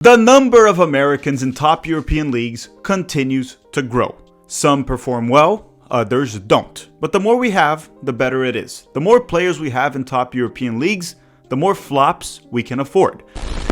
The number of Americans in top European leagues continues to grow. Some perform well, others don't. But the more we have, the better it is. The more players we have in top European leagues, the more flops we can afford.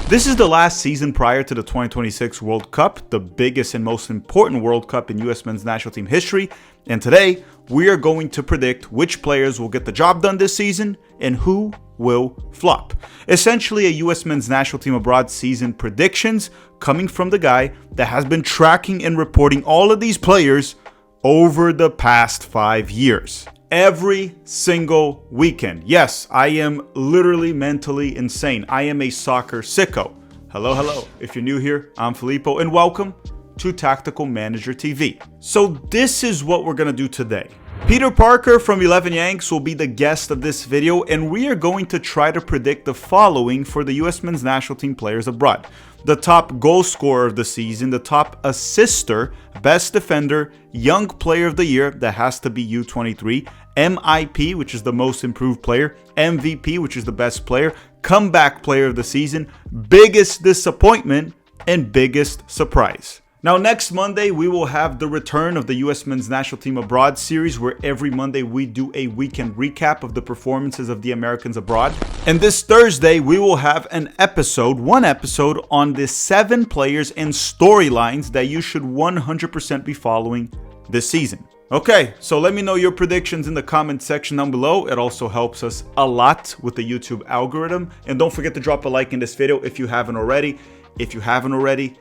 This is the last season prior to the 2026 World Cup, the biggest and most important World Cup in US men's national team history. And today, we are going to predict which players will get the job done this season and who will flop. Essentially, a US men's national team abroad season predictions coming from the guy that has been tracking and reporting all of these players over the past 5 years. Every single weekend. Yes, I am literally mentally insane. I am a soccer sicko. Hello. If you're new here, I'm Filippo, and welcome to Tactical Manager TV. So this is what we're gonna do today. Peter Parker from 11 Yanks will be the guest of this video, and we are going to try to predict the following for the US men's national team players abroad. The top goal scorer of the season, the top assister, best defender, young player of the year, that has to be U23, MIP, which is the most improved player, MVP, which is the best player, comeback player of the season, biggest disappointment, and biggest surprise. Now, next Monday, we will have the return of the US men's national team abroad series, where every Monday we do a weekend recap of the performances of the Americans abroad. And this Thursday, we will have one episode on the 7 players and storylines that you should 100% be following this season. Okay, so let me know your predictions in the comment section down below. It also helps us a lot with the YouTube algorithm. And don't forget to drop a like in this video if you haven't already. If you haven't already,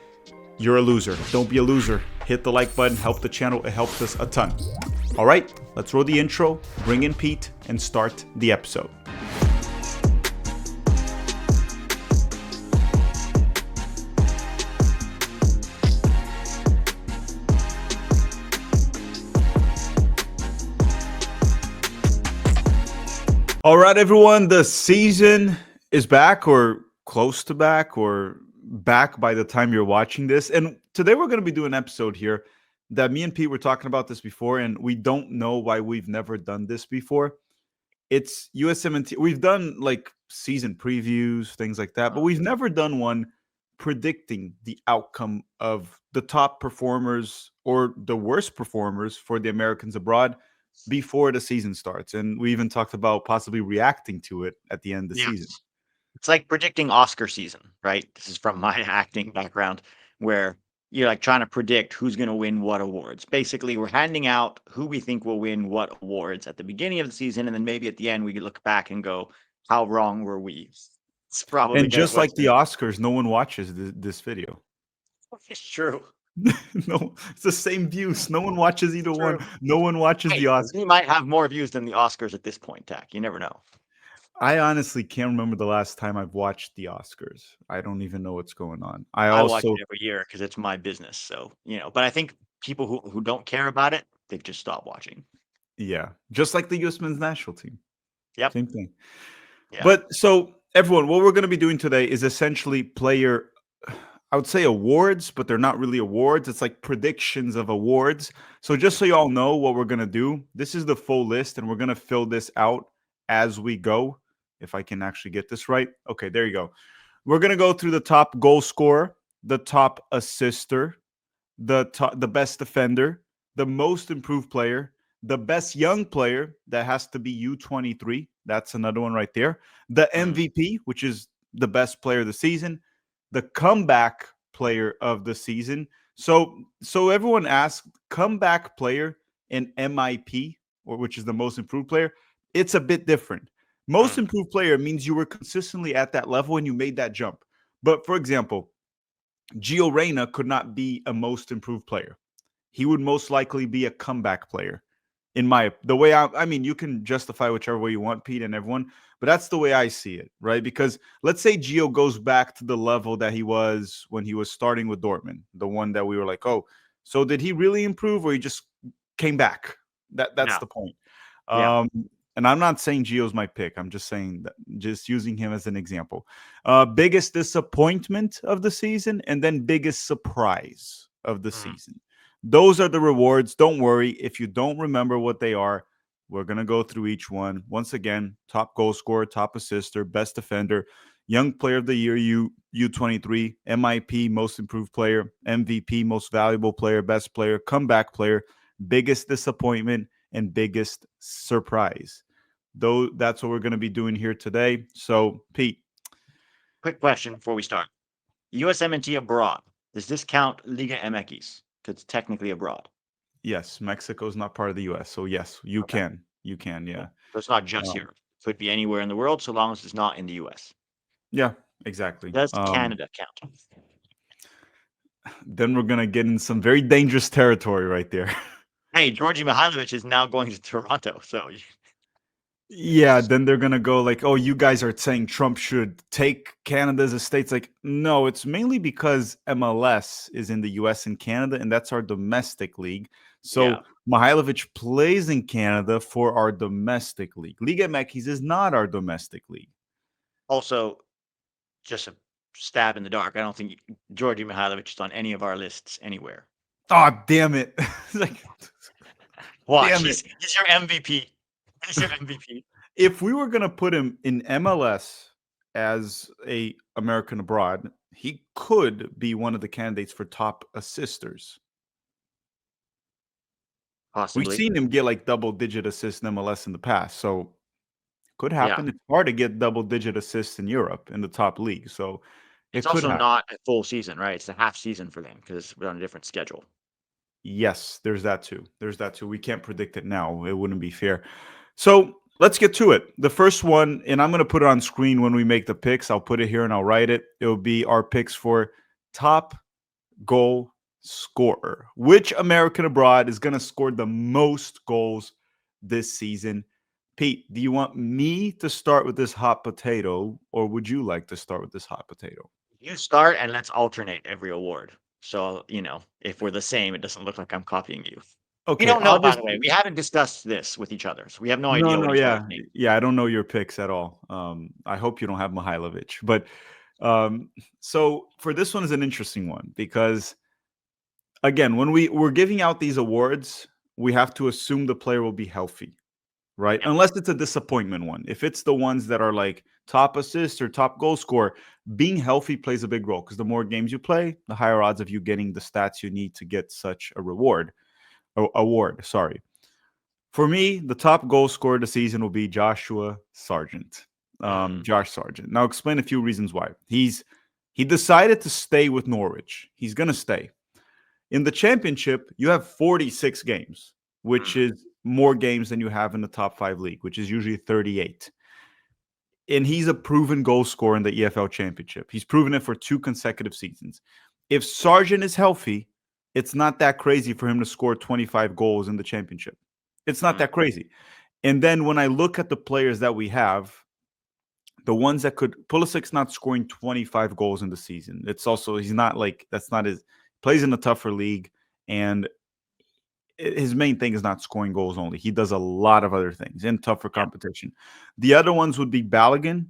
you're a loser. Don't be a loser. Hit the like button, help the channel. It helps us a ton. All right, let's roll the intro, bring in Pete, and start the episode. All right, everyone, the season is back, or close to back, or back by the time you're watching this. And today we're going to be doing an episode here that me and Pete were talking about this before, and we don't know why we've never done this before. It's USMNT. We've done like season previews, things like that, but we've never done one predicting the outcome of the top performers or the worst performers for the Americans abroad before the season starts. And we even talked about possibly reacting to it at the end of the season. It's like predicting Oscar season, right? This is from my acting background, where you're like trying to predict who's going to win what awards. Basically, we're handing out who we think will win what awards at the beginning of the season, and then maybe at the end we could look back and go, "How wrong were we?" It's probably And just like the Oscars, no one watches this video. It's true. No, it's the same views. No one watches either one. No one watches the Oscars. We might have more views than the Oscars at this point, Tack. You never know. I honestly can't remember the last time I've watched the Oscars. I don't even know what's going on. I watch it every year because it's my business. So, but I think people who don't care about it, they've just stopped watching. Yeah, just like the US men's national team. Yep. Same thing. Yeah. But so, everyone, what we're going to be doing today is essentially player, I would say awards, but they're not really awards. It's like predictions of awards. So just so you all know what we're going to do, this is the full list, and we're going to fill this out as we go. If I can actually get this right. Okay, there you go. We're going to go through the top goal scorer, the top assister, the best defender, the most improved player, the best young player, that has to be U23. That's another one right there. The MVP, which is the best player of the season, the comeback player of the season. So everyone asked, comeback player and MIP, which is the most improved player, it's a bit different. Most improved player means you were consistently at that level and you made that jump. But for example, Gio Reyna could not be a most improved player. He would most likely be a comeback player. The way I mean, you can justify whichever way you want, Pete and everyone, but that's the way I see it, right? Because let's say Gio goes back to the level that he was when he was starting with Dortmund, the one that we were like, oh, so did he really improve, or he just came back? That's the point. Yeah. And I'm not saying Gio's my pick. I'm just saying that, just using him as an example. Biggest disappointment of the season, and then biggest surprise of the season. Those are the rewards. Don't worry. If you don't remember what they are, we're going to go through each one. Once again, top goal scorer, top assister, best defender, Young Player of the Year, U23, MIP, Most Improved Player, MVP, Most Valuable Player, Best Player, Comeback Player, Biggest Disappointment, and Biggest Surprise. Though that's what we're going to be doing here today. So, Pete. Quick question before we start. USMNT Abroad. Does this count Liga MX? Because it's technically abroad. Yes, Mexico is not part of the U.S., so yes, you Okay. can. You can, yeah. So it's not just Um, Europe. Could be anywhere in the world so long as it's not in the US. yeah, exactly. Does Canada count? Then we're gonna get in some very dangerous territory right there. Hey, Georgi Mihailovic is now going to Toronto, so Yeah, then they're gonna go like, "Oh, you guys are saying Trump should take Canada's estates." Like, no, it's mainly because MLS is in the U.S. and Canada, and that's our domestic league. yeah. So Mihailovic plays in Canada for our domestic league. Liga MX is not our domestic league. Also, just a stab in the dark. I don't think Georgi Mihailovic is on any of our lists anywhere. Oh, damn it! Like, Watch, damn it! he's your MVP. He's your MVP. If we were gonna put him in MLS as a American abroad, he could be one of the candidates for top assisters. We've Possibly. seen him get like double digit assists in MLS in the past, so could Yeah. happen. It's hard to get double digit assists in Europe in the top league, so It's it could also happen. not a full season, right? It's a half season for them because we're on a different schedule. Yes, there's that too. There's that too. We can't predict it now. It wouldn't be fair. So let's get to it. The first one, and I'm going to put it on screen when we make the picks. I'll put it here and I'll write it. It'll be our picks for top goal scorer. Which American abroad is going to score the most goals this season? Pete, do you want me to start with this hot potato, or would you like to start with this hot potato? You start and let's alternate every award. So, if we're the same, it doesn't look like I'm copying you. We Okay, don't know, I'll by just the way. We haven't discussed this with each other. So we have no no, idea what no, each other's yeah, name. yeah. I don't know your picks at all. I hope you don't have Mihailovic, but um, so for this one is an interesting one because again, when we're giving out these awards, we have to assume the player will be healthy, right? Yep. Unless it's a disappointment one. If it's the ones that are like top assist or top goal scorer, being healthy plays a big role because the more games you play, the higher odds of you getting the stats you need to get such a award. Sorry. For me, the top goal scorer of the season will be Joshua Sargent. Mm, Josh Sargent. Now, I'll explain a few reasons why. He decided to stay with Norwich. He's gonna stay. In the championship, you have 46 games, which mm. is more games than you have in the top five league, which is usually 38. And he's a proven goal scorer in the EFL championship. He's proven it for 2 consecutive seasons. If Sargent is healthy, it's not that crazy for him to score 25 goals in the championship. It's not Mm. that crazy. And then when I look at the players that we have, the ones that could Pulisic's not scoring 25 goals in the season. It's also he's not like that's not his plays in a tougher league and his main thing is not scoring goals only. He does a lot of other things in tougher Yep. competition. The other ones would be Balogun,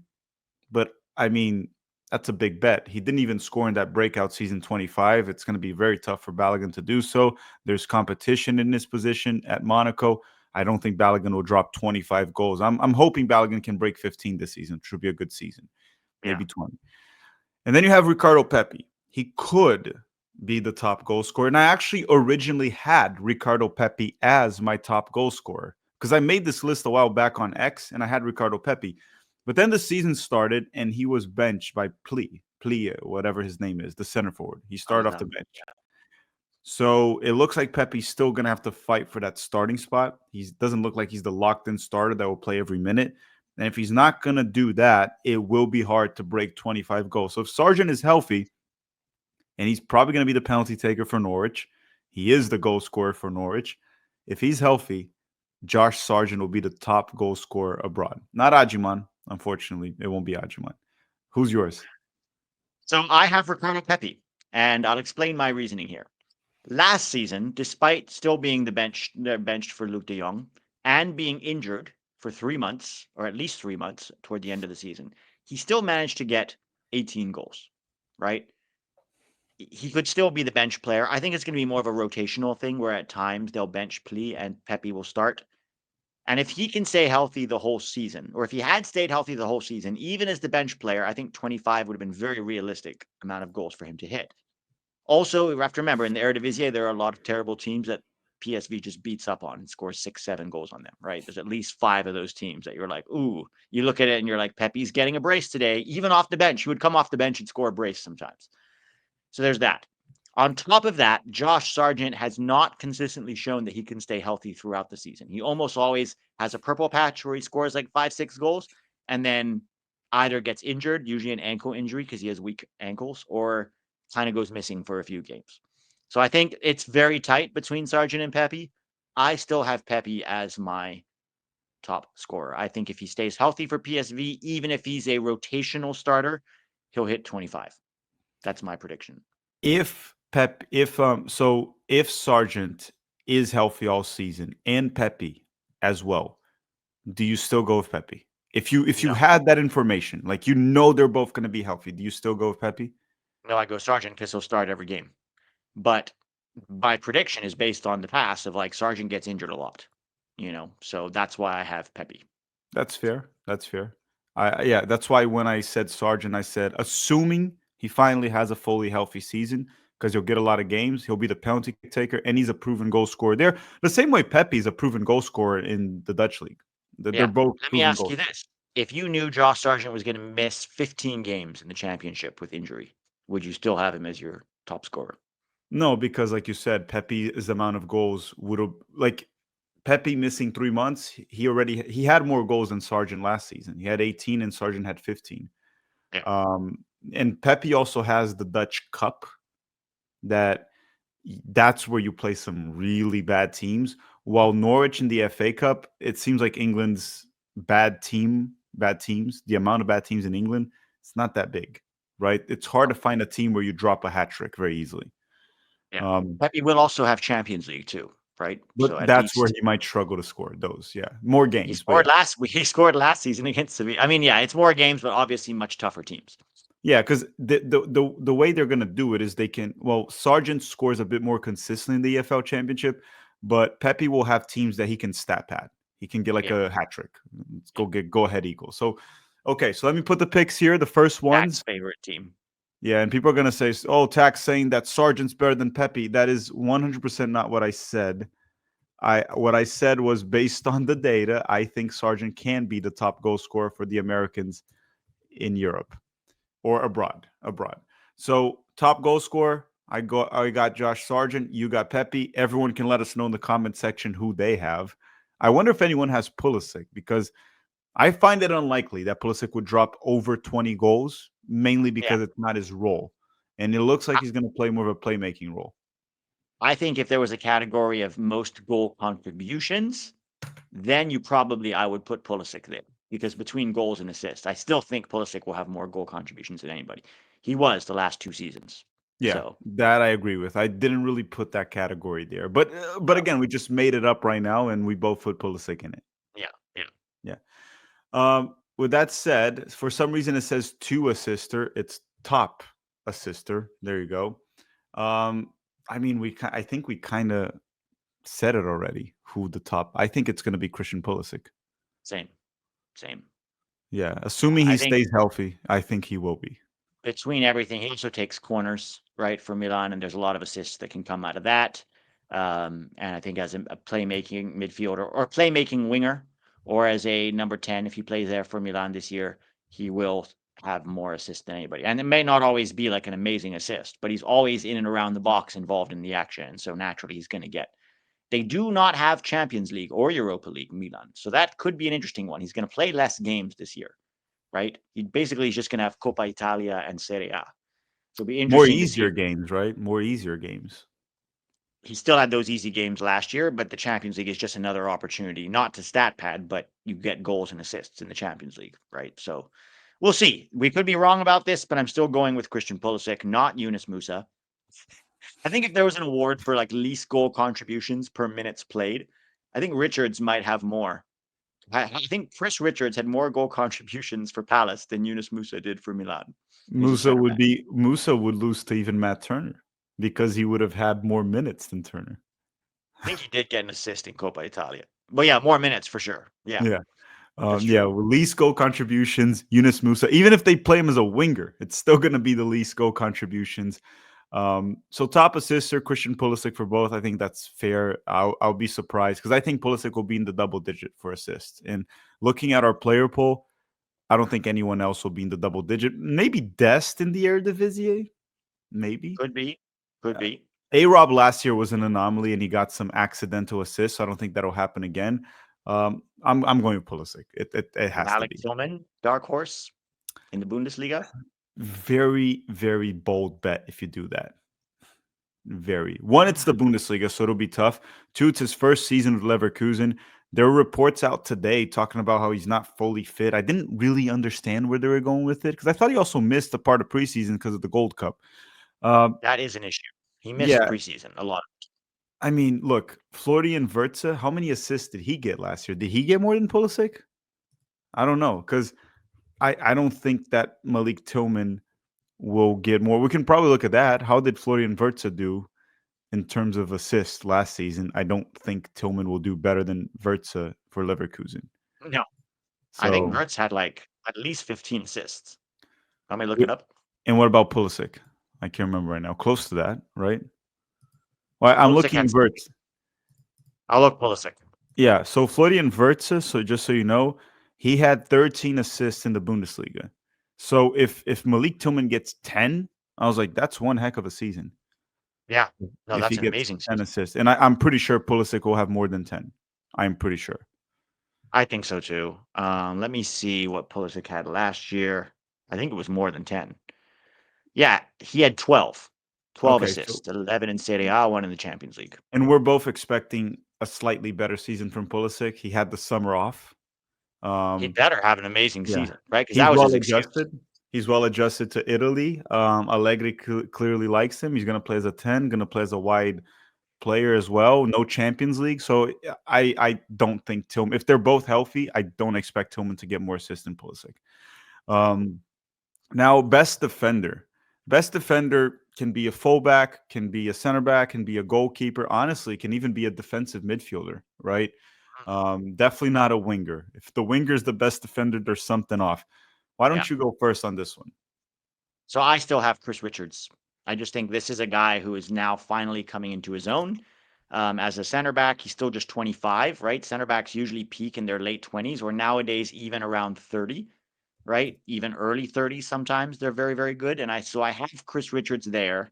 but I mean, that's a big bet. He didn't even score in that breakout season 25. It's going to be very tough for Balogun to do so. There's competition in this position at Monaco. I don't think Balogun will drop 25 goals. I'm hoping Balogun can break 15 this season. It should be a good season, Yeah. maybe 20. And then you have Ricardo Pepi. He could be the top goal scorer. And I actually originally had Ricardo Pepi as my top goal scorer because I made this list a while back on X and I had Ricardo Pepi. But then the season started and he was benched by Plie, whatever his name is, the center forward. He started off the bench. So it looks like Pepe's still going to have to fight for that starting spot. He doesn't look like he's the locked in starter that will play every minute. And if he's not going to do that, it will be hard to break 25 goals. So if Sargent is healthy, and he's probably going to be the penalty taker for Norwich, he is the goal scorer for Norwich. If he's healthy, Josh Sargent will be the top goal scorer abroad. Not Ajiman, unfortunately. It won't be Ajiman. Who's yours? So I have Ricardo Pepi, and I'll explain my reasoning here. Last season, despite still being benched for Luke de Jong and being injured for 3 months, or at least 3 months toward the end of the season, he still managed to get 18 goals, right? He could still be the bench player. I think it's going to be more of a rotational thing where at times they'll bench Pli and Pepe will start. And if he can stay healthy the whole season, or if he had stayed healthy the whole season, even as the bench player, I think 25 would have been very realistic amount of goals for him to hit. Also, you have to remember in the Eredivisie, there are a lot of terrible teams that PSV just beats up on and scores 6, 7 goals on them, right? There's at least 5 of those teams that you're like, ooh, you look at it and you're like, Pepe's getting a brace today, even off the bench. He would come off the bench and score a brace sometimes. So there's that. On top of that, Josh Sargent has not consistently shown that he can stay healthy throughout the season. He almost always has a purple patch where he scores like 5, 6 goals and then either gets injured, usually an ankle injury because he has weak ankles, or kind of goes missing for a few games. So I think it's very tight between Sargent and Pepe. I still have Pepe as my top scorer. I think if he stays healthy for PSV, even if he's a rotational starter, he'll hit 25. That's my prediction. If Sargent is healthy all season and Pepe as well, do you still go with Pepe? If you No, had that information, like they're both going to be healthy, do you still go with Pepe? no, I go Sargent because he'll start every game. But my prediction is based on the past of like Sargent gets injured a lot, so that's why I have Pepe. That's fair. That's fair. Yeah, that's why when I said Sargent, I said assuming he finally has a fully healthy season because he'll get a lot of games. He'll be the penalty kick taker, and he's a proven goal scorer there. The same way Pepe is a proven goal scorer in the Dutch league. They're Yeah. both Let me proven ask goal you scorers. this. If you knew Josh Sargent was going to miss 15 games in the championship with injury, would you still have him as your top scorer? No, because like you said, Pepe's amount of goals would have like Pepe missing 3 months. He had more goals than Sargent last season. He had 18 and Sargent had 15. Yeah. Um, and Pepe also has the Dutch Cup that that's where you play some really bad teams. While Norwich in the FA Cup, it seems like England's bad teams, the amount of bad teams in England, it's not that big, right? It's hard to find a team where you drop a hat trick very easily. Yeah. Um, Pepe will also have Champions League too, right? but So at that's where least he might struggle to score those. Yeah, more he games, but scored yeah, he scored last season against Sevilla. I mean, yeah, it's more games, but obviously much tougher teams. yeah, because the way they're gonna do it is they can. Well, Sargent scores a bit more consistently in the EFL Championship, but Pepe will have teams that he can stat pad. He can get like Yeah. a hat trick. Let's Yeah. go ahead Eagles. So, okay, so let me put the picks here. The first That's ones, favorite team. yeah, and people are gonna say, "Oh, Tax saying that Sargent's better than Pepe." That is 100% not what I said. What I said was based on the data. I think Sargent can be the top goal scorer for the Americans in Europe or abroad. Abroad. So top goal scorer, I got Josh Sargent. You got Pepe. Everyone can let us know in the comment section who they have. I wonder if anyone has Pulisic because I find it unlikely that Pulisic would drop over 20 goals, mainly Yeah. because it's not his role, and it looks like he's going to play more of a playmaking role. I think if there was a category of most goal contributions, then I would put Pulisic there because between goals and assists, I still think Pulisic will have more goal contributions than anybody. He was the last 2 seasons. Yeah, So, that I agree with. I didn't really put that category there, but well, again, we just made it up right now, and we both put Pulisic in it. yeah, yeah. Yeah. With that said, for some reason it says two assister. It's top assister. There you go. I mean, I think we kind of said it already. Who the top? I think it's going to be Christian Pulisic. Same, same. Yeah, assuming I he think stays healthy, I think he will be. between everything, he also takes corners, right, for Milan, and there's a lot of assists that can come out of that. And I think as a playmaking midfielder or playmaking winger, or as a number 10, if he plays there for Milan this year, he will have more assists than anybody. And it may not always be like an amazing assist, but he's always in and around the box involved in the action. So naturally, he's going to get. They do not have Champions League or Europa League, Milan. So that could be an interesting one. He's going to play less games this year, right? He basically is just going to have Coppa Italia and Serie A. So it'll be More interesting to see. easier games, right? More easier games. He still had those easy games last year, but the Champions League is just another opportunity, not to stat pad, but you get goals and assists in the Champions League, right? So we'll see. We could be wrong about this, but I'm still going with Christian Pulisic, not Yunus Musa. I think if there was an award for like least goal contributions per minutes played, I think Richards might have more. I think Chris Richards had more goal contributions for Palace than Yunus Musa did for Milan. He's a center back. Musa would lose to even Matt Turner because he would have had more minutes than Turner. I think he did get an assist in Coppa Italia. But yeah, more minutes for sure. Yeah, Yeah. that's Yeah, true. well, least goal contributions, Yunus Musa. Even if they play him as a winger, it's still going to be the least goal contributions. So top assists are Christian Pulisic for both. I think that's fair. I'll be surprised because I think Pulisic will be in the double digit for assists. And looking at our player pool, I don't think anyone else will be in the double digit. Maybe Dest in the Eredivisie, maybe. Could be, could be. A Rob last year was an anomaly and he got some accidental assists. So I don't think that'll happen again. I'm going with Pulisic. It has to Malik be. Tillman, dark horse in the Bundesliga. Very, very bold bet if you do that. Very. One, it's the Bundesliga, so it'll be tough. Two, it's his first season with Leverkusen. There were reports out today talking about how he's not fully fit. I didn't really understand where they were going with it because I thought he also missed a part of preseason because of the Gold Cup. Uh, That is an issue. He missed yeah, preseason a lot. I mean, look, Florian Wirtz, how many assists did he get last year? Did he get more than Pulisic? I don't know because I don't think that Malik Tillman will get more. We can probably look at that. How did Florian Wirtz do in terms of assists last season? I don't think Tillman will do better than Wirtz for Leverkusen. No, I think So, Mertz had like at least 15 assists. Let me look it w- up. and what about Pulisic? I can't remember right now. Close to that, right? Well, I'm Pulisic looking had. Wirtz. I'll look Pulisic. Yeah, so Florian Wirtz, so just so you know, he had 13 assists in the Bundesliga. So if Malik Tillman gets 10, I was like, that's one heck of a season. Yeah, no, If he that's an gets amazing 10 season. assists. And I'm pretty sure Pulisic will have more than 10. I'm pretty sure. I think so too. Let me see what Pulisic had last year. I think it was more than 10. Yeah, he had 12. 12 Okay, so assists, 11 in Serie A, one in the Champions League. and we're both expecting a slightly better season from Pulisic. He had the summer off. He Um, better have an amazing yeah, season, right? Because he's that was well his excuse. adjusted. He's well adjusted to Italy. Allegri clearly likes him. He's going to play as a 10, going to play as a wide player as well. No Champions League. So I don't think Tillman, if they're both healthy, I don't expect Tillman to get more assists than Pulisic. Um, Now, best defender. Best defender can be a fullback, can be a center back, can be a goalkeeper. Honestly, can even be a defensive midfielder, right? Definitely not a winger. If the winger is the best defender, there's something off. Why Yeah. don't you go first on this one? So I still have Chris Richards. I just think this is a guy who is now finally coming into his own. As a center back, he's still just 25, right? Center backs usually peak in their late 20s or nowadays even around 30, right? Even early 30s sometimes they're very, very good. And I have Chris Richards there.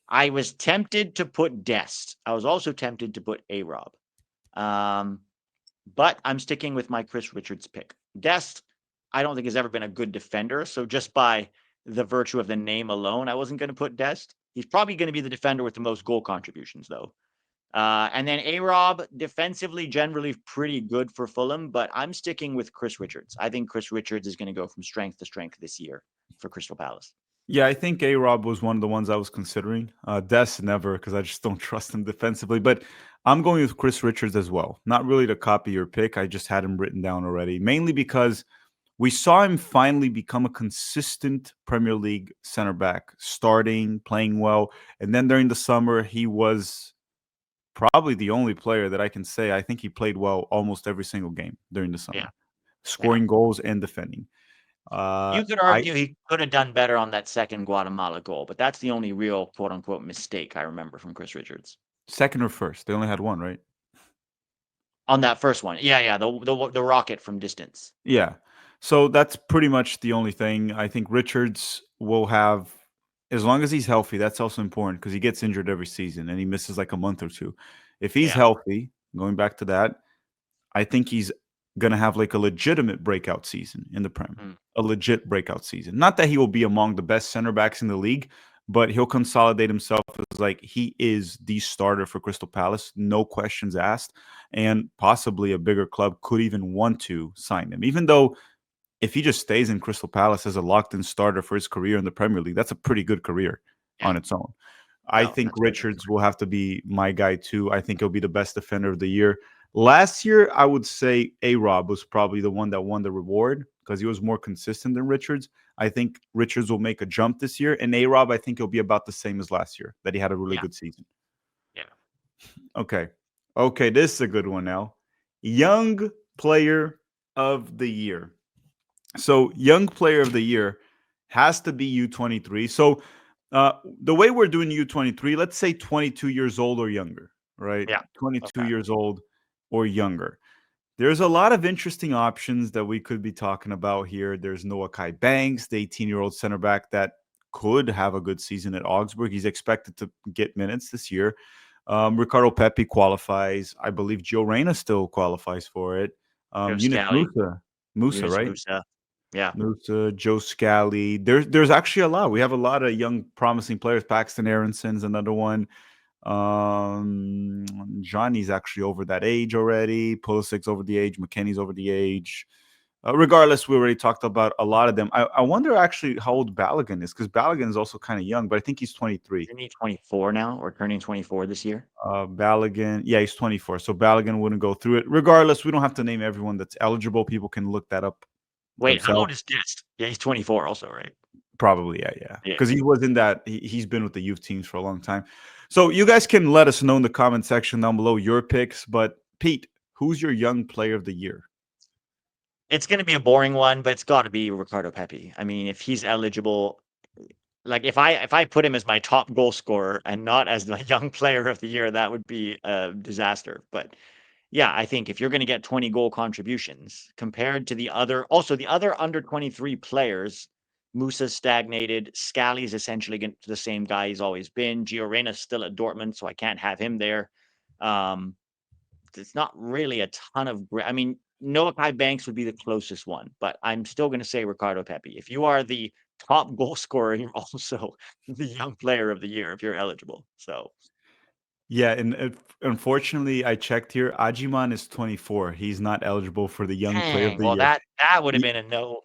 I was tempted to put Dest. I was also tempted to put A-Rob. Um, but I'm sticking with my Chris Richards pick. Dest, I don't think has ever been a good defender. So just by the virtue of the name alone, I wasn't going to put Dest. He's probably going to be the defender with the most goal contributions, though. And then A-Rob, defensively, generally pretty good for Fulham, but I'm sticking with Chris Richards. I think Chris Richards is going to go from strength to strength this year for Crystal Palace. Yeah, I think A Rob was one of the ones I was considering. Des never, because I just don't trust him defensively. But I'm going with Chris Richards as well. Not really to copy your pick. I just had him written down already, mainly because we saw him finally become a consistent Premier League center back, starting, playing well. And then during the summer, he was probably the only player that I can say I think he played well almost every single game during the Yeah. summer, Yeah. scoring goals and defending. You could I argue he could have done better on that second Guatemala goal, but that's the only real quote unquote mistake I remember from Chris Richards. second or first. They only had one, right? On that first one. Yeah, yeah, the rocket from distance. Yeah. So that's pretty much the only thing. I think Richards will have, as long as he's healthy, that's also important because he gets injured every season and he misses like a month or two. If he's Yeah. healthy, going back to that, I think he's going to have like a legitimate breakout season in the Prem, Mm, a legit breakout season. Not that he will be among the best center backs in the league, but he'll consolidate himself as like he is the starter for Crystal Palace, no questions asked. And possibly a bigger club could even want to sign him, even though if he just stays in Crystal Palace as a locked-in starter for his career in the Premier League, that's a pretty good career yeah. on its own. I No, think that's very, very Richards will have to be my guy too. I think he'll be the best defender of the year. Last year, I would say A-Rob was probably the one that won the reward because he was more consistent than Richards. I think Richards will make a jump this year, and A-Rob, I think he'll be about the same as last year, that he had a really yeah, good season. yeah. Okay. Okay, this is a good one now. Young player of the year. So, young player of the year has to be U23. So, the way we're doing U23, let's say 22 years old or younger, right? Yeah. 22 Okay. years old or younger. There's a lot of interesting options that we could be talking about here. There's Noah Kai Banks, the 18-year-old center back that could have a good season at Augsburg. He's expected to get minutes this year. Ricardo Pepi qualifies. I believe Gio Reyna still qualifies for it. Joe Yunus Scally, Musa, Eunice right? Musa. Yeah. Musa, Joe Scally. There's actually a lot. We have a lot of young, promising players. Paxton Aronson's another one. Johnny's actually over that age already. Pulisic's over the age. McKenny's over the age. Regardless, we already talked about a lot of them. I wonder actually how old Balogun is, because Balogun is also kind of young, but I think he's 23. Isn't he 24 now or turning 24 this year? Balogun, yeah, he's 24. So Balogun wouldn't go through it. Regardless, we don't have to name everyone that's eligible. People can look that up Wait, how old themselves. is Dist? Yeah, he's 24 also, right? Probably, yeah. Yeah. Because he was in that. He's been with the youth teams for a long time. So you guys can let us know in the comment section down below your picks. But Pete, who's your young player of the year? It's going to be a boring one, but it's got to be Ricardo Pepi. I mean, if he's eligible, like if I put him as my top goal scorer and not as the young player of the year, that would be a disaster. But yeah, I think if you're going to get 20 goal contributions compared to the other under 23 players, Musa's stagnated. Scally's essentially the same guy he's always been. Gio Reyna's still at Dortmund, so I can't have him there. Um, it's not really a ton of. I mean, Noah Kai Banks would be the closest one, but I'm still going to say Ricardo Pepi. If you are the top goal scorer, you're also the young player of the year if you're eligible. So Yeah, and unfortunately, I checked here. Ajiman is 24. He's not eligible for the young player of dang, the well year. that would have E- been a no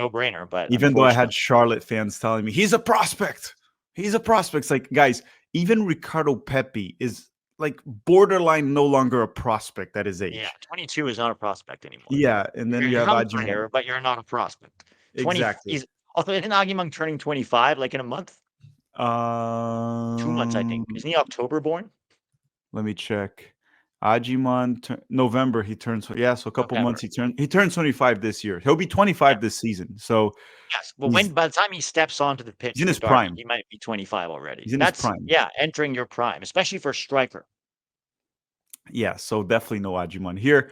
brainer, but Even though I had unfortunately, Charlotte fans telling me he's a prospect, he's a prospect. It's like, guys, even Ricardo Pepi is like borderline no longer a prospect at his yeah, age. 22 is not a prospect anymore. Yeah, and then You're you a have young Ajiman. player, but you're not a prospect. 20 Exactly. he's although isn't Agumon turning 25 like in a month? 2 months, I think. Um, Isn't he October born? Let me check. November he turns, yeah, so a couple months November. he turns 25 this year. He'll be Yeah. 25 this season. So Yes. Well, he's by the time he steps onto the pitch he's in for his Derby, prime. he might be 25 already. He's in his That's prime. yeah, entering your prime, especially for a striker. Yeah, so definitely no Ajiman here.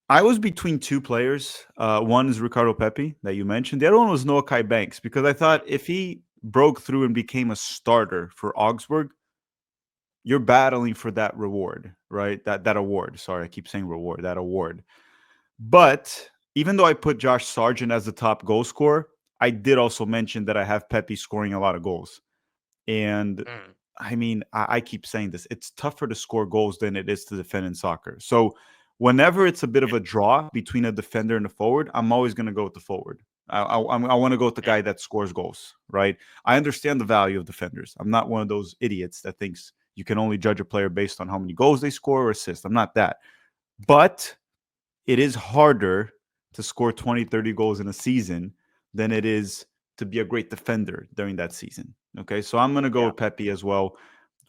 I was between two players. One is Ricardo Pepi that you mentioned. The other one was Noah Kai Banks, because I Mm, thought if he broke through and became a starter for Augsburg, you're battling for that reward, right? That award. Sorry, I keep saying reward. That award. But even though I put Josh Sargent as the top goal scorer, I did also mention that I have Pepe scoring a lot of goals. And mm, I mean, I keep saying this. It's tougher to score goals than it is to defend in soccer. So whenever it's a bit of yeah, a draw between a defender and a forward, I'm always going to go with the forward. I want to go with the yeah, guy that scores goals, right? I understand the value of defenders. I'm not one of those idiots that thinks you can only judge a player based on how many goals they score or assist. I'm not that. But it is harder to score 20, 30 goals in a season than it is to be a great defender during that season. Okay, so I'm going to go yeah. with Pepe as well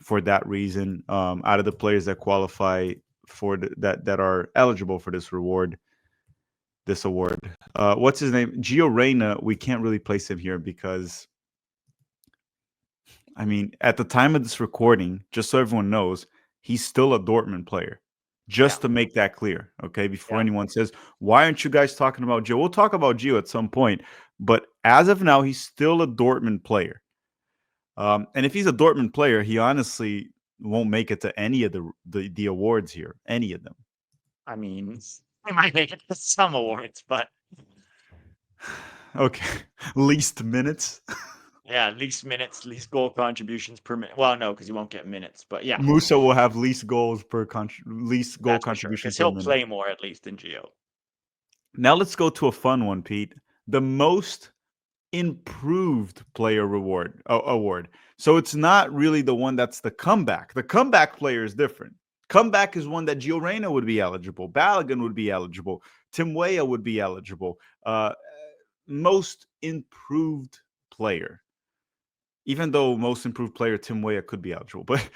for that reason. Out of the players that qualify for that are eligible for this award, what's his name? Gio Reyna. We can't really place him here because, I mean, at the time of this recording, just so everyone knows, he's still a Dortmund player. Yeah, Just to make that clear, okay? Before yeah. anyone says, why aren't you guys talking about Gio? We'll talk about Gio at some point. But as of now, he's still a Dortmund player. And if he's a Dortmund player, he honestly won't make it to any of the awards here, any of them. I mean, we might make it to some awards, but Okay, least minutes. yeah, least minutes, least goal contributions per minute. Well, no, because you won't get minutes, but yeah, Musa will have least goal that's for sure. contribution Because per he'll minute. play more at least than Gio. Now let's go to a fun one, Pete. The most improved player award. So it's not really the one that's the comeback. The comeback player is different. Comeback is one that Gio Reyna would be eligible, Balogun would be eligible, Tim Weah would be eligible. Most improved player, even though most improved player Tim Weah could be eligible, but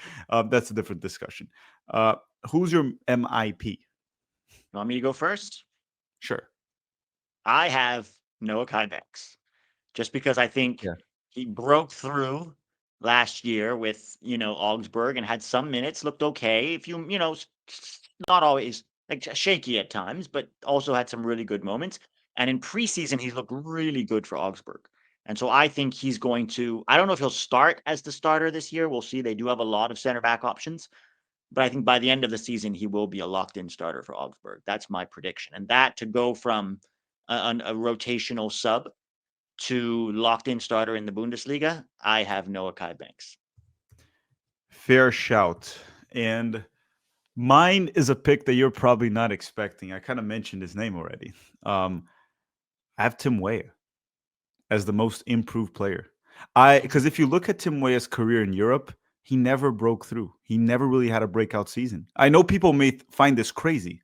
that's a different discussion. Uh, who's your MIP? Want me to go first? Sure. I have Noah Kybex, just because I think Yeah. he broke through last year with, Augsburg and had some minutes, looked okay. If not always like shaky at times, but also had some really good moments. And in preseason, he's looked really good for Augsburg. And so I think he's going to, I don't know if he'll start as the starter this year. We'll see. They do have a lot of center back options, but I think by the end of the season, he will be a locked in starter for Augsburg. That's my prediction. And that to go from a rotational sub to locked in starter in the Bundesliga, I have Noah Kai Banks. Fair shout. And mine is a pick that you're probably not expecting. I kind of mentioned his name already. I have Tim Weah as the most improved player. Because if you look at Tim Weah's career in Europe, he never broke through. He never really had a breakout season. I know people may find this crazy,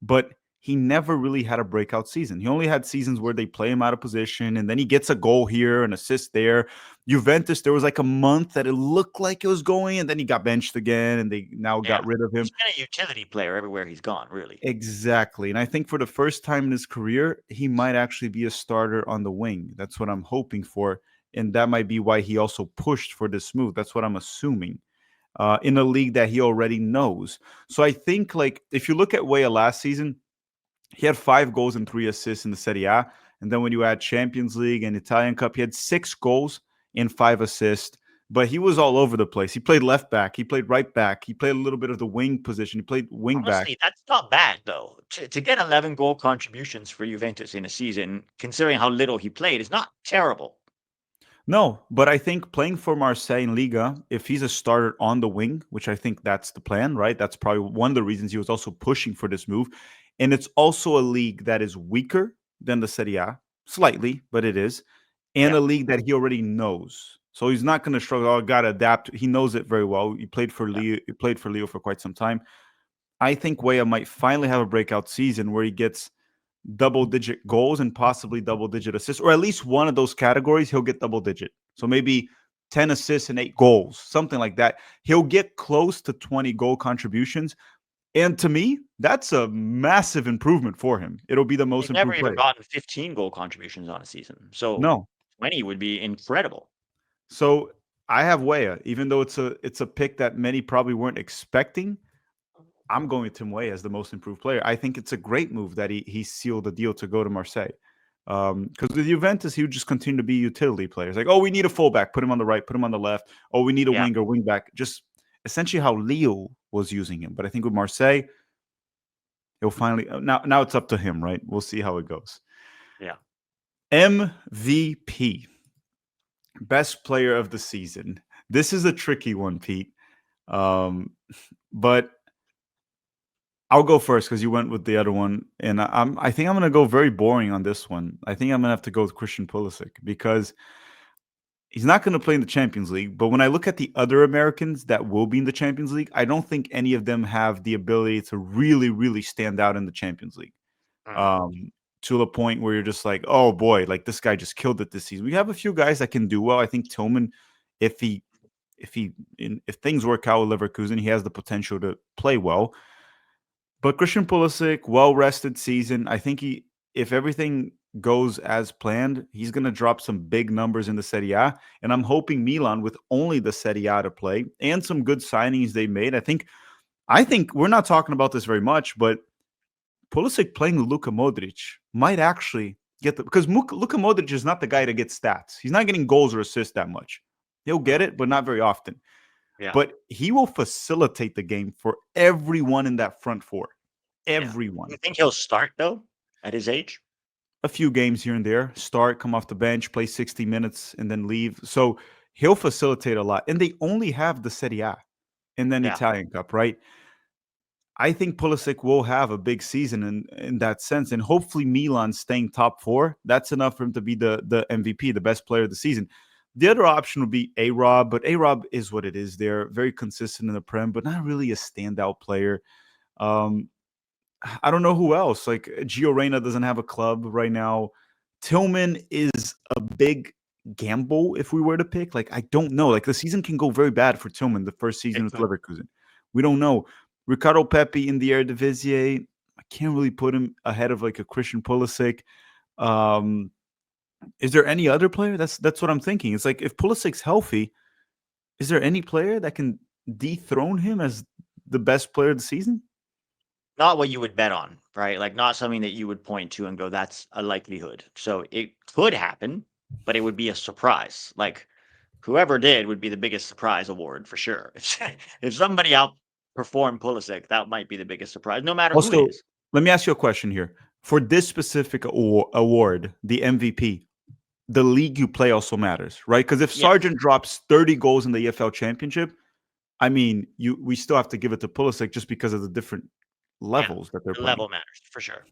but he never really had a breakout season. He only had seasons where they play him out of position and then he gets a goal here, an assist there. Juventus, there was like a month that it looked like it was going and then he got benched again and they now Yeah. got rid of him. He's been a utility player everywhere he's gone, really. Exactly. And I think for the first time in his career, he might actually be a starter on the wing. That's what I'm hoping for. And that might be why he also pushed for this move. That's what I'm assuming. In a league that he already knows. So I think, like, if you look at Weah last season, he had 5 goals and 3 assists in the Serie A. And then when you add Champions League and Italian Cup, he had 6 goals and 5 assists. But he was all over the place. He played left back. He played right back. He played a little bit of the wing position. He played wing back. Honestly, that's not bad, though. To get 11 goal contributions for Juventus in a season, considering how little he played, is not terrible. No, but I think playing for Marseille in Liga, if he's a starter on the wing, which I think that's the plan, right? That's probably one of the reasons he was also pushing for this move. And it's also a league that is weaker than the Serie A, slightly, but it is, and Yeah. a league that he already knows. So he's not going to struggle. Oh, got to adapt. He knows it very well. He played for Yeah. Leo. He played for Leo for quite some time. I think Weah might finally have a breakout season where he gets double digit goals and possibly double digit assists, or at least one of those categories, he'll get double digit. So maybe 10 assists and 8 goals, something like that. He'll get close to 20 goal contributions. And to me, that's a massive improvement for him. It'll be the most He's never improved even player. gotten 15 goal contributions on a season. So No. 20 would be incredible. So I have Weah, even though it's a pick that many probably weren't expecting. I'm going with Tim Weah as the most improved player. I think it's a great move that he sealed the deal to go to Marseille. Because with Juventus, he would just continue to be utility players. Like, oh, we need a fullback, put him on the right, put him on the left. Oh, we need a Yeah. winger, wing back. Just essentially how Leo was using him. But I think with Marseille, he'll finally now it's up to him, right? We'll see how it goes. Yeah. MVP, best player of the season. This is a tricky one, Pete. But I'll go first because you went with the other one, and I think I'm gonna go very boring on this one. I think I'm gonna have to go with Christian Pulisic because he's not gonna play in the Champions League. But when I look at the other Americans that will be in the Champions League, I don't think any of them have the ability to really, really stand out in the Champions League. Mhm. To the point where you're just like, oh boy, like this guy just killed it this season. We have a few guys that can do well. I think Tillman, if he if things work out with Leverkusen, he has the potential to play well. But Christian Pulisic, well rested season. I think if everything goes as planned, he's going to drop some big numbers in the Serie A. And I'm hoping Milan, with only the Serie A to play and some good signings they made, I think we're not talking about this very much, but Pulisic playing with Luka Modric might actually get because Luka Modric is not the guy to get stats. He's not getting goals or assists that much. He'll get Mhm. it, but not very often. Yeah. But he will facilitate the game for everyone in that front four. Yeah. You Everyone. think he'll start, though, at his age? A few games here and there, start, come off the bench, play 60 minutes, and then leave. So he'll facilitate a lot. And they only have the Serie A and then Yeah. Italian Cup, right? I think Pulisic will have a big season in that sense. And hopefully Milan staying top 4, that's enough for him to be the MVP, the best player of the season. The other option would be A-Rob, but A-Rob is what it is. They're very consistent in the Prem, but not really a standout player. Um, I don't know who else. Like Gio Reyna doesn't have a club right now. Tillman is a big gamble if we were to pick. Like I don't know. Like the season can go very bad for Tillman the first season It with could. Leverkusen. We don't know. Ricardo Pepi in the Eredivisie. I can't really put him ahead of like a Christian Pulisic. Um, is there any other player? That's what I'm thinking. It's like if Pulisic's healthy, is there any player that can dethrone him as the best player of the season? Not what you would bet on, right? Like not something that you would point to and go, that's a likelihood. So it could happen, but it would be a surprise. Like whoever did would be the biggest surprise award for sure. If somebody outperformed Pulisic, that might be the biggest surprise, no matter who it Also, is. let me ask you a question here. For this specific award, the MVP, the league you play also matters, right? Because if Yes. Sargent drops 30 goals in the EFL Championship, I mean, we still have to give it to Pulisic just because of the different Yeah. levels that they're The playing. level matters for sure.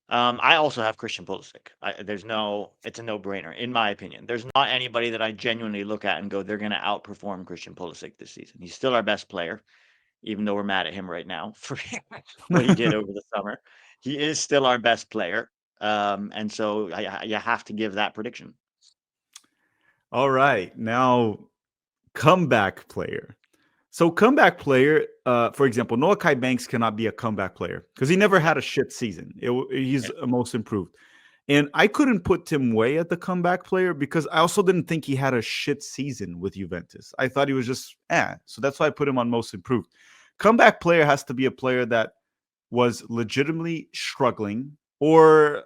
I also have Christian Pulisic. It's a no-brainer in my opinion. There's not anybody that I genuinely look at and go, they're going to outperform Christian Pulisic this season. He's still our best player, even though we're mad at him right now for what he did over the summer. He is still our best player, and so you have to give that prediction. All right, now comeback player. So comeback player, for example, Noah Kai Banks cannot be a comeback player because he never No, had a shit season. He's yeah, a most improved. And I couldn't put Tim Way at the comeback player because I also didn't think he had a shit season with Juventus. I thought he was just So that's why I put him on most improved. Comeback player has to be a player that was legitimately struggling or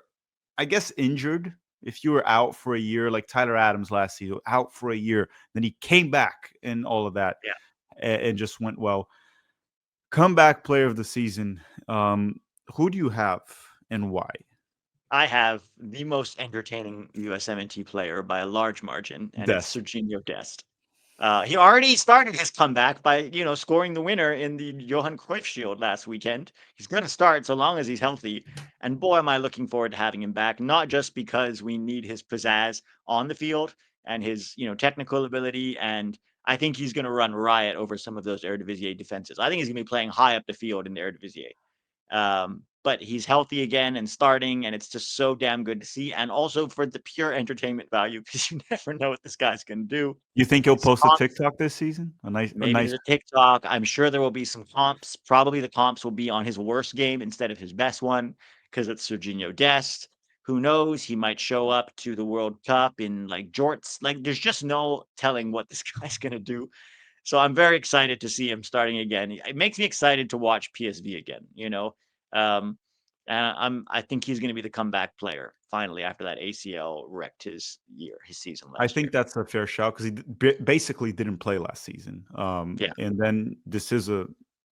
I guess injured. If you were out for a year, like Tyler Adams last season, out for a year, then he came back and all of that yeah. and just went well. Comeback player of the season. Who do you have and why? I have the most entertaining USMNT player by a large margin, and it's Dest. Serginho Dest. He already started his comeback by, scoring the winner in the Johan Cruyff Shield last weekend. He's going to start so long as he's healthy. And boy, am I looking forward to having him back, not just because we need his pizzazz on the field and his, technical ability. And I think he's going to run riot over some of those Eredivisie defenses. I think he's going to be playing high up the field in the Eredivisie. But he's healthy again and starting, and it's just so damn good to see. And also for the pure entertainment value, because you never know what this guy's going to do. You think he'll His post a comps, TikTok this season? A maybe nice. there's a TikTok. I'm sure there will be some comps. Probably the comps will be on his worst game instead of his best one, because it's Serginho Dest. Who knows? He might show up to the World Cup in like jorts. Like, there's just no telling what this guy's going to do. So I'm very excited to see him starting again. It makes me excited to watch PSV again. Um, and I think he's going to be the comeback player finally after that ACL wrecked his season I last think year. that's a fair shout because he basically didn't play last season. Yeah, And then this is a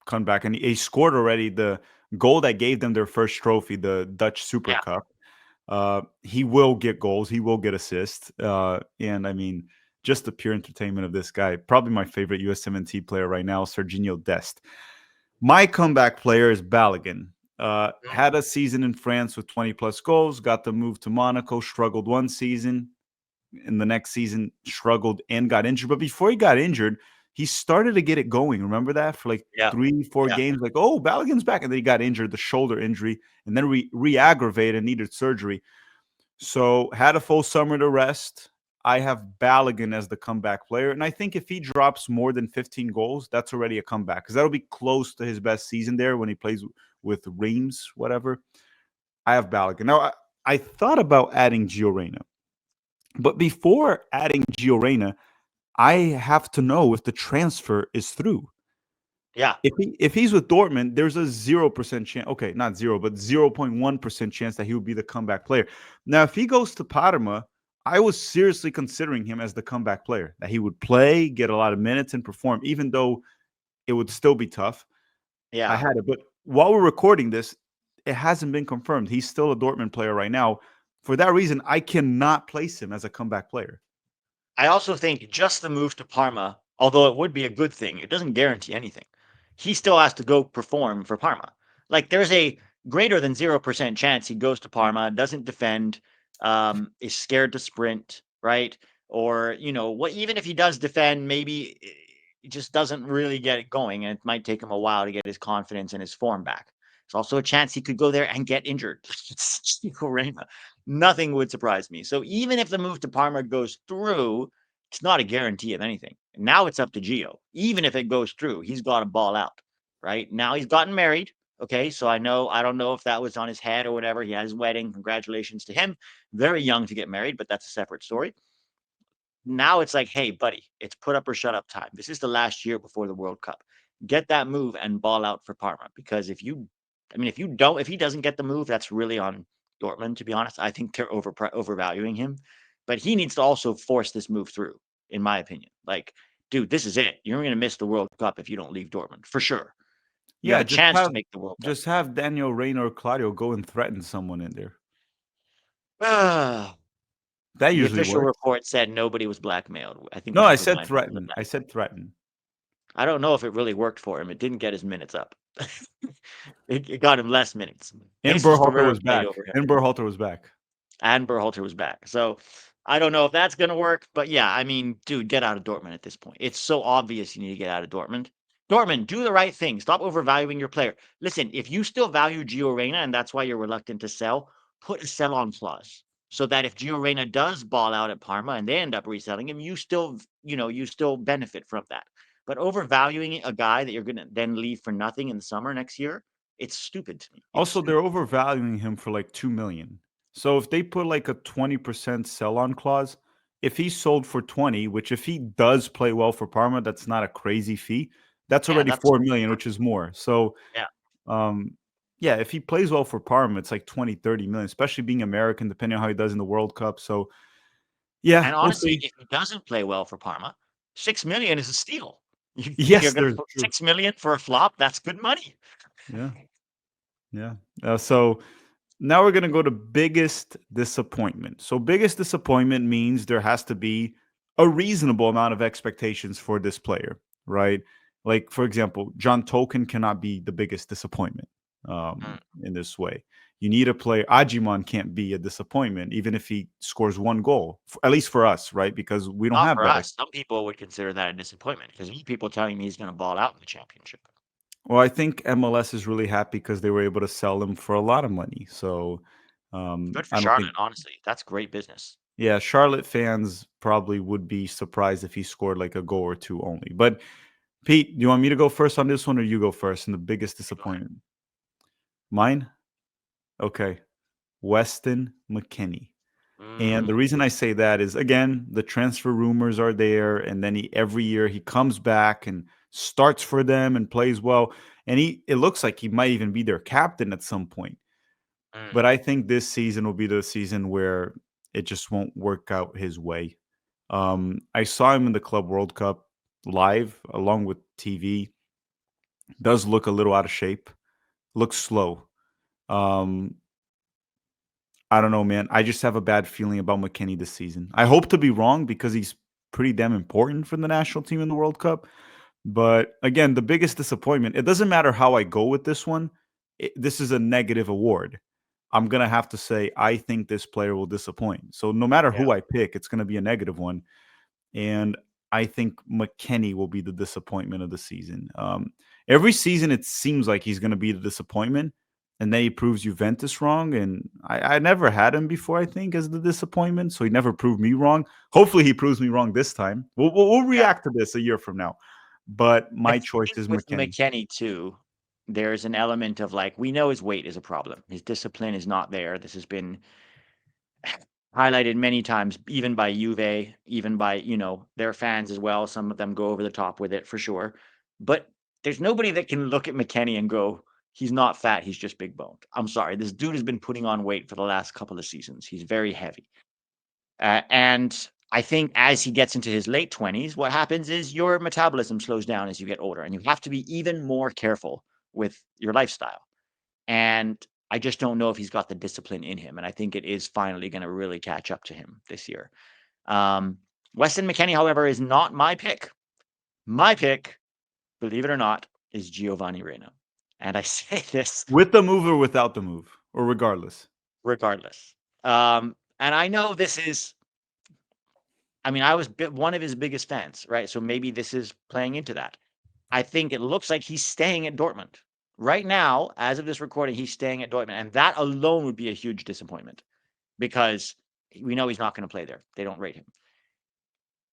comeback, and he scored already the goal that gave them their first trophy, the Dutch Super yeah. Cup. He will get goals. He will get assists. And I mean, just the pure entertainment of this guy. Probably my favorite USMNT player right now, Serginho Dest. My comeback player is Balogun. Mhm. Had a season in France with 20 plus goals, got the move to Monaco, struggled one season. In the next season, struggled and got injured. But before he got injured, he started to get it going. Remember that for like Yeah, 3, 4 yeah. games? Like, oh, Balogun's back. And then he got injured, the shoulder injury, and then re aggravated and needed surgery. So had a full summer to rest. I have Balogun as the comeback player. And I think if he drops more than 15 goals, that's already a comeback because that'll be close to his best season there when he plays with Reims, whatever. I have Balogun. Now, I thought about adding Gio Reyna, but before adding Gio Reyna, I have to know if the transfer is through. Yeah. If he's with Dortmund, there's a 0% chance. Okay, not zero, but 0.1% chance that he would be the comeback player. Now, if he goes to Parma, I was seriously considering him as the comeback player, that he would play, get a lot of minutes, and perform, even though it would still be tough. I Yeah. had it. But while we're recording this, it hasn't been confirmed. He's still a Dortmund player right now. For that reason, I cannot place him as a comeback player. I also think just the move to Parma, although it would be a good thing, it doesn't guarantee anything. He still has to go perform for Parma. Like there's a greater than 0% chance he goes to Parma, doesn't defend, is scared to sprint, right? Or, what even if he does defend, maybe he just doesn't really get it going, and it might take him a while to get his confidence and his form back. There's also a chance he could go there and get injured. It's Chico Reyna. Nothing would surprise me. So even if the move to Parma goes through, it's not a guarantee of anything. Now it's up to Gio. Even if it goes through, he's got to ball out, right? Now he's gotten married. Okay, so I don't know if that was on his head or whatever. He had his wedding. Congratulations to him. Very young to get married, but that's a separate story. Now it's like, hey, buddy, it's put up or shut up time. This is the last year before the World Cup. Get that move and ball out for Parma. Because if you, I mean, if he doesn't get the move, that's really on Dortmund, to be honest. I think they're overvaluing him. But he needs to also force this move through, in my opinion. Like, dude, this is it. You're going to miss the World Cup if you don't leave Dortmund, for sure. You have Yeah, a chance to make the World Cup. just have Daniel Reyna or Claudio go and threaten someone in there. Ah, That the usually official works. report said nobody was blackmailed. I think we No, I should said remind people of threaten. that. I said threaten. I don't know if it really worked for him. It didn't get his minutes up. It got him less minutes. And Jesus Berhalter Pereira was played back. over him, And Berhalter was back. and Berhalter was back. So I don't know if that's going to work, but yeah, I mean, dude, get out of Dortmund at this point. It's so obvious you need to get out of Dortmund. Dortmund, do the right thing. Stop overvaluing your player. Listen, if you still value Gio Reyna and that's why you're reluctant to sell, put a sell-on clause so that if Gio Reyna does ball out at Parma and they end up reselling him, you still, you still benefit from that. But overvaluing a guy that you're going to then leave for nothing in the summer next year, it's stupid to me. It's Also, they're stupid. overvaluing him for like 2 million. So if they put like a 20% sell-on clause, if he's sold for 20, which if he does play well for Parma, that's not a crazy fee. That's Yeah, already that's 4 million, which is more. So yeah. um yeah, if he plays well for Parma, it's like 20, 30 million, especially being American, depending on how he does in the World Cup. So yeah, And we'll honestly, see. if he doesn't play well for Parma, 6 million is a steal. You're Yes, going to there's put true. 6 million for a flop. That's good money. Yeah, yeah. So now we're gonna go to biggest disappointment. So biggest disappointment means there has to be a reasonable amount of expectations for this player, right? Like for example, John Tolkien cannot be the biggest disappointment Mm. in this way. You need a player. Ajimon can't be a disappointment, even if he scores one goal. At least for us, right? Because we don't Not have for that. us. Some people would consider that a disappointment because people telling me he's going to ball out in the championship. Well, I think MLS is really happy because they were able to sell him for a lot of money. So Good for I don't Charlotte, think. honestly. That's great business. Yeah, Charlotte fans probably would be surprised if he scored like a goal or two only. But Pete, do you want me to go first on this one or you go first? And the biggest You go ahead. disappointment? Mine? Okay. Weston McKennie. And the Mm, reason I say that is again, the transfer rumors are there, and then every year he comes back and starts for them and plays well. And it looks like he might even be their captain at some point. But mm, I think this season will be the season where it just won't work out his way. I saw him in the Club World Cup live along with TV. Does look a little out of shape. Looks slow. Um, I don't know, man. I just have a bad feeling about McKennie this season. I hope to be wrong because he's pretty damn important for the national team in the World Cup. But again, the biggest disappointment, it doesn't matter how I go with this one. This is a negative award. I'm going to have to say, I think this player will disappoint. So no matter yeah. who I pick, it's going to be a negative one. And I think McKennie will be the disappointment of the season. Every season, it seems like he's going to be the disappointment, and then he proves Juventus wrong. And I never had him before, I think, as the disappointment, so he never proved me wrong. Hopefully, he proves me wrong this time. We'll Yeah. react to this a year from now. But I my choice think is with McKennie. McKenny too, there's an element of like, we know his weight is a problem. His discipline is not there. This has been highlighted many times, even by Juve, even by, their fans as well. Some of them go over the top with it for sure. But there's nobody that can look at McKennie and go, he's not fat, he's just big boned. I'm sorry. This dude has been putting on weight for the last couple of seasons. He's very heavy. And I think as he gets into his late 20s, what happens is your metabolism slows down as you get older, and you have to be even more careful with your lifestyle. And I just don't know if he's got the discipline in him. And I think it is finally going to really catch up to him this year. Um, Weston McKennie, however, is not my pick. My pick, believe it or not, is Giovanni Reyna. And I say this With the move or without the move, or regardless. regardless. And I know this is, I mean, I was one of his biggest fans, right? So maybe this is playing into that. I think it looks like he's staying at Dortmund. Right now, as of this recording, he's staying at Dortmund. And that alone would be a huge disappointment because we know he's not going to play there. They don't rate him.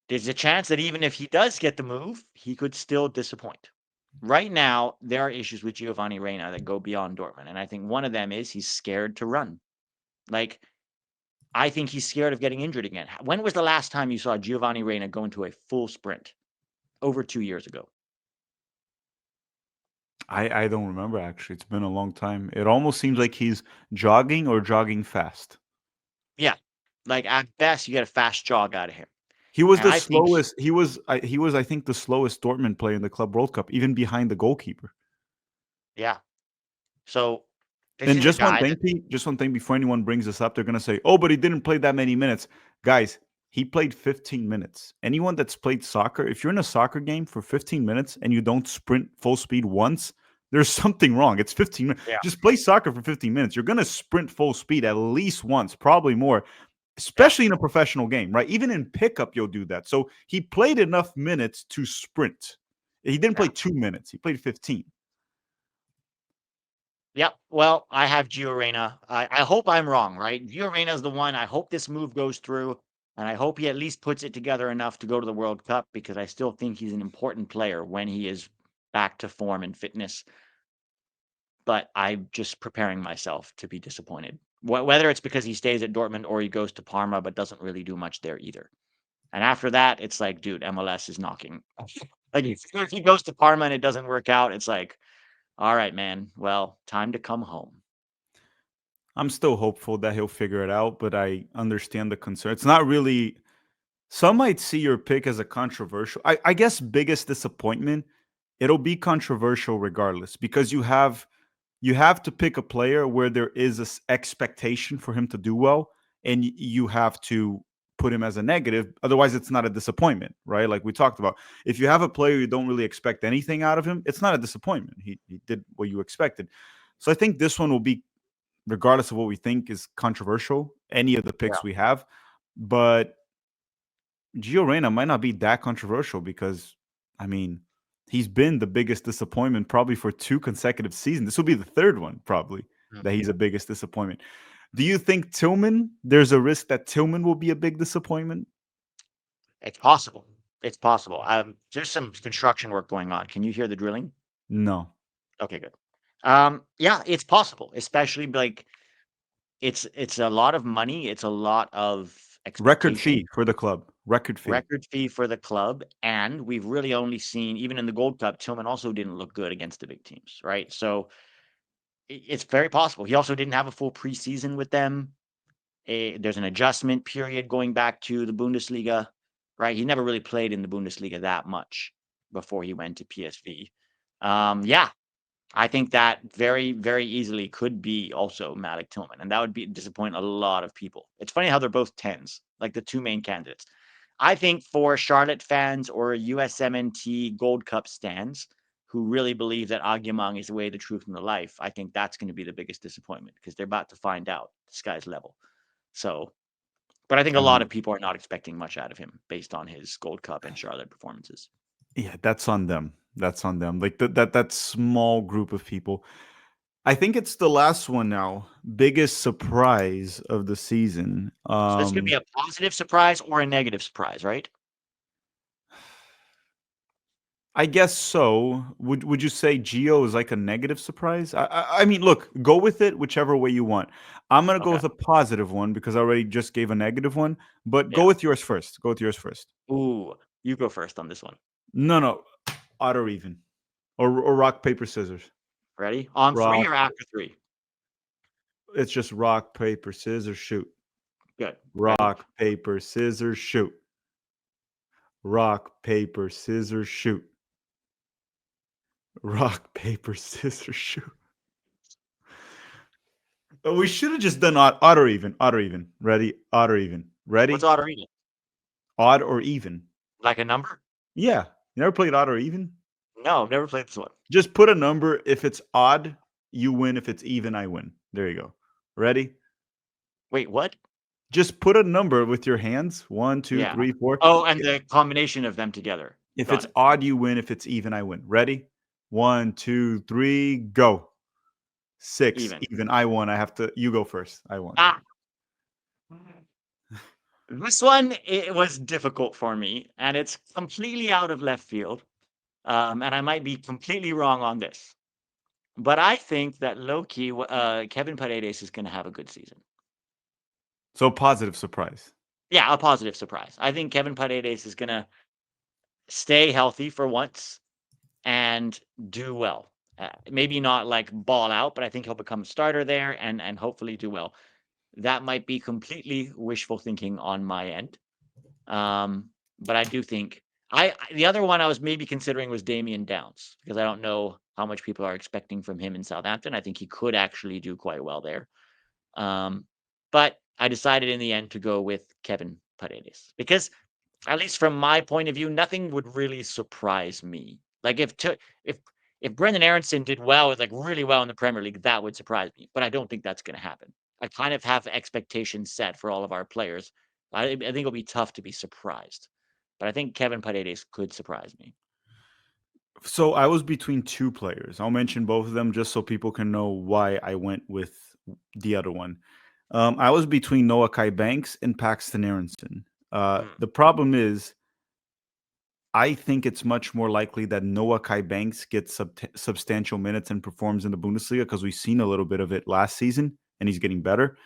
There's a chance that even if he does get the move, he could still disappoint. Right now, there are issues with Giovanni Reina that go beyond Dortmund, and I think one of them is he's scared to run. Like, I think he's scared of getting injured again. When was the last time you saw Giovanni Reina go into a full sprint? Over 2 years ago. I don't remember actually. It's been a long time. It almost seems like he's jogging or jogging fast. Yeah. Like, at best, you get a fast jog out of him. He was And the I think slowest. He was I think the slowest Dortmund player in the Club World Cup, even behind the goalkeeper. yeah. So, this And is a just one guy thing, that Pete, just one thing before anyone brings this up, they're gonna say, "Oh, but he didn't play that many minutes." Guys, he played 15 minutes. Anyone that's played soccer, if you're in a soccer game for 15 minutes and you don't sprint full speed once, there's something wrong. It's 15 minutes. yeah, Just play soccer for 15 minutes. You're gonna sprint full speed at least once, probably more, yeah, especially in a professional game, right? Even in pickup, you'll do that. So he played enough minutes to sprint. He didn't yeah. play 2 minutes. He played 15. Yep. Well, I have Gio Reyna. I hope I'm wrong, right? Gio Reyna is the one. I hope this move goes through, and I hope he at least puts it together enough to go to the World Cup because I still think he's an important player when he is back to form and fitness. But I'm just preparing myself to be disappointed. Whether it's because he stays at Dortmund or he goes to Parma but doesn't really do much there either. And after that, it's like, dude, MLS is knocking. Like if he goes to Parma and it doesn't work out, it's like, all right, man. Well, time to come home. I'm still hopeful that he'll figure it out, but I understand the concern. It's not really. Some might see your pick as a controversial. I guess biggest disappointment. It'll be controversial regardless because you have to pick a player where there is this expectation for him to do well, and you have to put him as a negative. Otherwise, it's not a disappointment, right? Like we talked about. If you have a player you don't really expect anything out of him, it's not a disappointment. He did what you expected. So I think this one will be, regardless of what we think is controversial, any of the Yeah. picks we have. But Gio Reyna might not be that controversial because, I mean, he's been the biggest disappointment probably for 2 consecutive seasons. This will be the third one probably Mm. that he's a biggest disappointment. Do you think Tillman? There's a risk that Tillman will be a big disappointment. It's possible. It's possible. There's some construction work going on. Can you hear the drilling? No. Okay, good. Yeah, it's possible, especially like it's a lot of money. It's a lot of Record expectation. fee for the club. Record fee. Record fee for the club, and we've really only seen, even in the Gold Cup, Tillman also didn't look good against the big teams, right? So it's very possible. He also didn't have a full preseason with them. There's an adjustment period going back to the Bundesliga, right? He never really played in the Bundesliga that much before he went to PSV. Yeah, I think that very, very easily could be also Malik Tillman, and that would be disappoint a lot of people. It's funny how they're both tens, like the two main candidates. I think for Charlotte fans or USMNT Gold Cup stands who really believe that Agyemang is the way, the truth, and the life, I think that's going to be the biggest disappointment because they're about to find out this guy's level. So, but I think a lot of people are not expecting much out of him based on his Gold Cup and Charlotte performances. Yeah, that's on them. That's on them. Like that small group of people. I think it's the last one now. Biggest surprise of the season. So this could be a positive surprise or a negative surprise, right? I guess so. Would you say Geo is like a negative surprise? I mean, look, go with it whichever way you want. I'm gonna go Okay. with a positive one because I already just gave a negative one. But go Yeah. with yours first. Go with yours first. Ooh, you go first on this one. No, no, odd or even, or rock paper scissors. Ready? On three Rock. or after three? It's just rock paper scissors shoot. Good. Ready? Rock paper scissors shoot. Rock paper scissors shoot. Rock paper scissors shoot. We should have just done odd or even. Odd or even. Ready? Odd or even. What's Ready? odd or even? Odd or even. Like a number? Yeah. You never played odd or even? No, I've never played this one. Just put a number. If it's odd, you win. If it's even, I win. There you go. Ready? Wait, what? Just put a number with your hands. One, two, Yeah. three, four. Oh, and the combination of them together. If Got it's it. odd, you win. If it's even, I win. Ready? One, two, three, go. Six. Even. Even. I won. I have to. You go first. I won. Ah. This one, it was difficult for me, and it's completely out of left field. And I might be completely wrong on this, but I think that low-key, Kevin Paredes is going to have a good season. So positive surprise. Yeah, a positive surprise. I think Kevin Paredes is going to stay healthy for once and do well. Maybe not like ball out, but I think he'll become a starter there and hopefully do well. That might be completely wishful thinking on my end. But I do think the other one I was maybe considering was Damian Downs, because I don't know how much people are expecting from him in Southampton. I think he could actually do quite well there. But I decided in the end to go with Kevin Paredes because, at least from my point of view, nothing would really surprise me. Like if if Brendan Aronson did well, like really well in the Premier League, that would surprise me. But I don't think that's going to happen. I kind of have expectations set for all of our players. I think it'll be tough to be surprised. But I think Kevin Paredes could surprise me. So I was between two players. I'll mention both of them just so people can know why I went with the other one. I was between Noah Kai Banks and Paxton Aronson. Mm, The problem is, I think it's much more likely that Noah Kai Banks gets substantial minutes and performs in the Bundesliga because we've seen a little bit of it last season and he's getting better.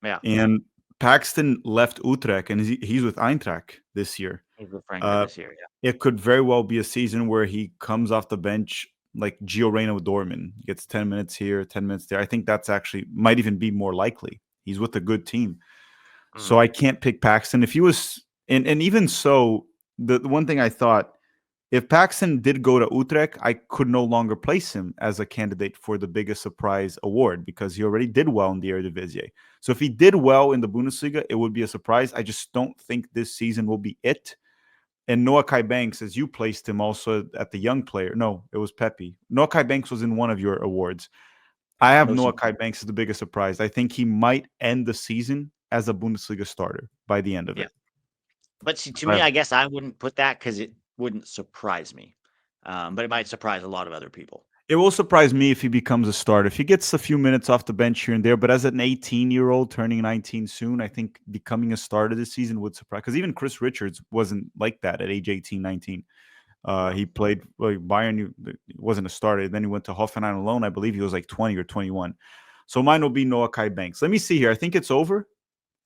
yeah, And Paxton left Utrecht and he's with Eintracht this year. he's with Frankfurt Uh, this year. Yeah. it could very well be a season where he comes off the bench like Gio Reyna Dorman, gets 10 minutes here, 10 minutes there. I think that's actually might even be more likely. He's with a good team. So Mm, I can't pick Paxton. If he was, and even so, the one thing I thought, if Paxton did go to Utrecht, I could no longer place him as a candidate for the biggest surprise award because he already did well in the Eredivisie. So if he did well in the Bundesliga, it would be a surprise. I just don't think this season will be it. And Noah Kai Banks, as you placed him also at the young player. No, it was Pepe. Noah Kai Banks was in one of your awards. I have most Noah Kai Banks as the biggest surprise. I think he might end the season as a Bundesliga starter by the end of yeah. it. But see, to I me, have I guess I wouldn't put that because it wouldn't surprise me. But it might surprise a lot of other people. It will surprise me if he becomes a starter. If he gets a few minutes off the bench here and there, but as an 18-year-old turning 19 soon, I think becoming a starter this season would surprise. Because even Chris Richards wasn't like that at age 18, 19. No. He played Bayern. He wasn't a starter. Then he went to Hoffenheim alone. I believe he was like 20 or 21. So mine will be Noah Kai Banks. Let me see here. I think it's over.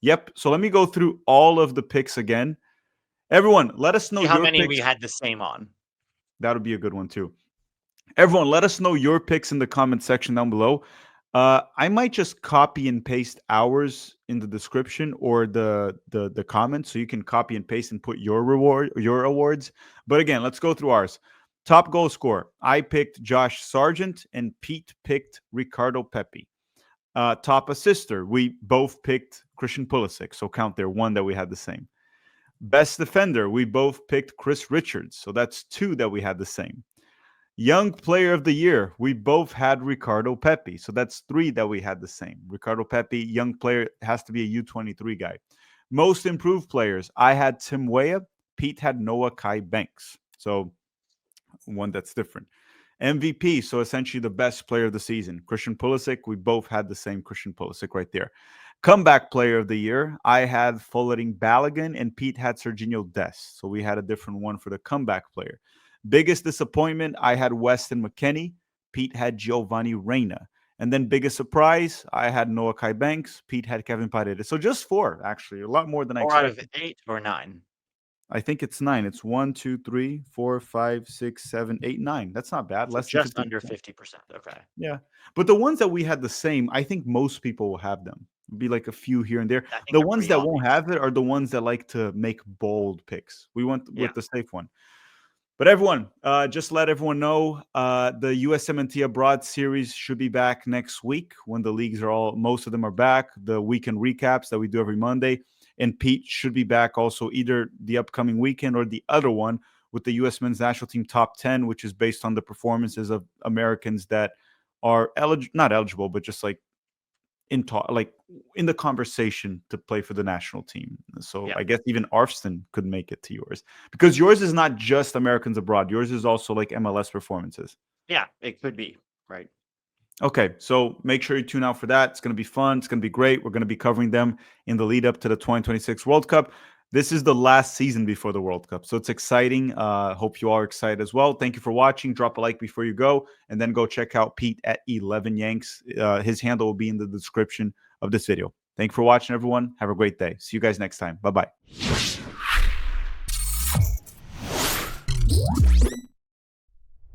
Yep. So let me go through all of the picks again. Everyone, let us know See how your many we picks. had the same on. That would be a good one too. Everyone, let us know your picks in the comment section down below. I might just copy and paste ours in the description or the comments, so you can copy and paste and put your awards. But again, let's go through ours. Top goal scorer, I picked Josh Sargent and Pete picked Ricardo Pepi. Top assister, we both picked Christian Pulisic, so count there one that we had the same. Best defender, we both picked Chris Richards, so that's two that we had the same. Young player of the year, we both had Ricardo Pepi. So that's three that we had the same. Ricardo Pepi, young player, has to be a U23 guy. Most improved players, I had Tim Weah. Pete had Noah Kai Banks. So one that's different. MVP, so essentially the best player of the season. Christian Pulisic, we both had the same Christian Pulisic right there. Comeback player of the year, I had Fullerton Balogun and Pete had Serginho Dest. So we had a different one for the comeback player. Biggest disappointment, I had Weston McKennie. Pete had Giovanni Reyna. And then biggest surprise, I had Noah Kai Banks. Pete had Kevin Paredes. So just four, actually, a lot more than I 4 out of expected. 8 or 9. I think it's nine. It's 1, 2, 3, 4, 5, 6, 7, 8, 9. That's not bad. So Less than just under 50%. 50%. Okay. Yeah. But the ones that we had the same, I think most people will have them. Be like a few here and there. I think The they're ones pretty that won't obvious. have it are the ones that like to make bold picks. We went Yeah. with the safe one. But everyone, just let everyone know the USMNT Abroad series should be back next week when the leagues are most of them are back. The weekend recaps that we do every Monday. And Pete should be back also either the upcoming weekend or the other one with the U.S. men's national team top 10, which is based on the performances of Americans that are not eligible, but just like like in the conversation to play for the national team. So Yeah. I guess even Arfston could make it to yours because yours is not just Americans abroad. Yours is also like MLS performances. Yeah. It could be. Right. Okay, so make sure you tune out for that. It's going to be fun. It's going to be great. We're going to be covering them in the lead up to the 2026 World Cup. This is the last season before the World Cup, so it's exciting. Hope you all are excited as well. Thank you for watching. Drop a like before you go, and then go check out Pete at 11 Yanks. His handle will be in the description of this video. Thank you for watching, everyone. Have a great day. See you guys next time. Bye-bye.